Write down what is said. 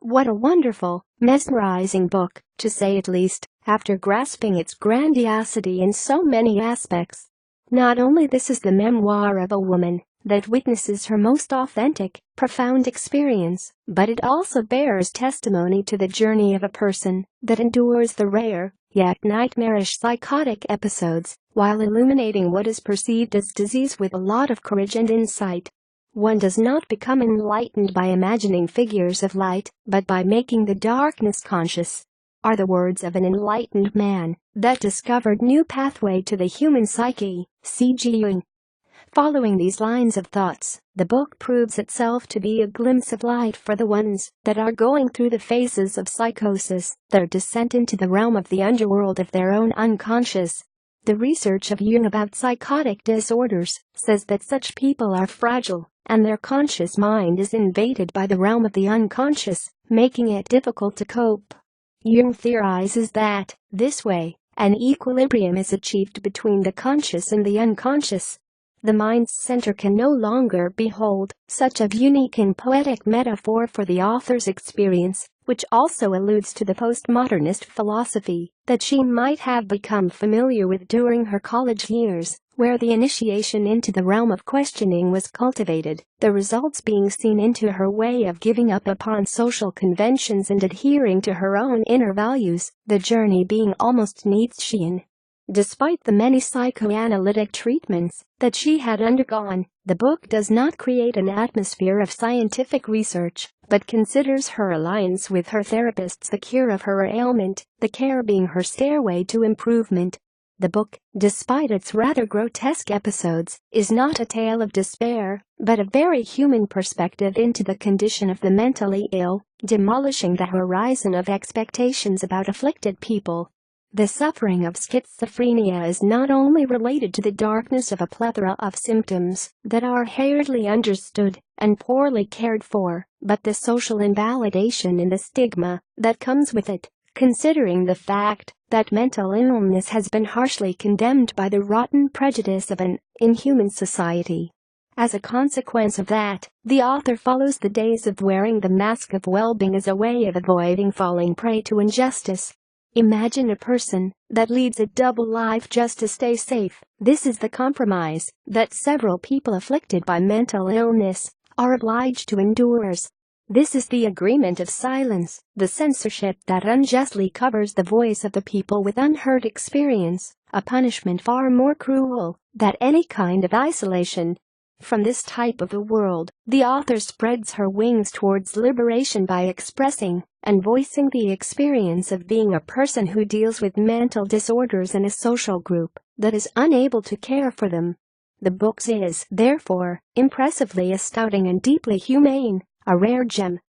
What a wonderful, mesmerizing book, to say at least, after grasping its grandiosity in so many aspects. Not only this is the memoir of a woman that witnesses her most authentic, profound experience, but it also bears testimony to the journey of a person that endures the rare, yet nightmarish psychotic episodes, while illuminating what is perceived as disease with a lot of courage and insight. One does not become enlightened by imagining figures of light, but by making the darkness conscious, are the words of an enlightened man that discovered new pathway to the human psyche, C.G. Jung. Following these lines of thoughts, the book proves itself to be a glimpse of light for the ones that are going through the phases of psychosis, their descent into the realm of the underworld of their own unconscious. The research of Jung about psychotic disorders says that such people are fragile, and their conscious mind is invaded by the realm of the unconscious, making it difficult to cope. Jung theorizes that, this way, an equilibrium is achieved between the conscious and the unconscious. The mind's center can no longer behold such a unique and poetic metaphor for the author's experience, which also alludes to the postmodernist philosophy that she might have become familiar with during her college years, where the initiation into the realm of questioning was cultivated, the results being seen into her way of giving up upon social conventions and adhering to her own inner values, the journey being almost Nietzschean. Despite the many psychoanalytic treatments that she had undergone, the book does not create an atmosphere of scientific research, but considers her alliance with her therapists the cure of her ailment, the care being her stairway to improvement. The book, despite its rather grotesque episodes, is not a tale of despair, but a very human perspective into the condition of the mentally ill, demolishing the horizon of expectations about afflicted people. The suffering of schizophrenia is not only related to the darkness of a plethora of symptoms that are hardly understood and poorly cared for, but the social invalidation and the stigma that comes with it, considering the fact that mental illness has been harshly condemned by the rotten prejudice of an inhuman society. As a consequence of that, the author follows the days of wearing the mask of well-being as a way of avoiding falling prey to injustice. Imagine a person that leads a double life just to stay safe. This is the compromise that several people afflicted by mental illness are obliged to endure. This is the agreement of silence, the censorship that unjustly covers the voice of the people with unheard experience, a punishment far more cruel than any kind of isolation. From this type of a world, the author spreads her wings towards liberation by expressing and voicing the experience of being a person who deals with mental disorders in a social group that is unable to care for them. The book is, therefore, impressively astounding and deeply humane, a rare gem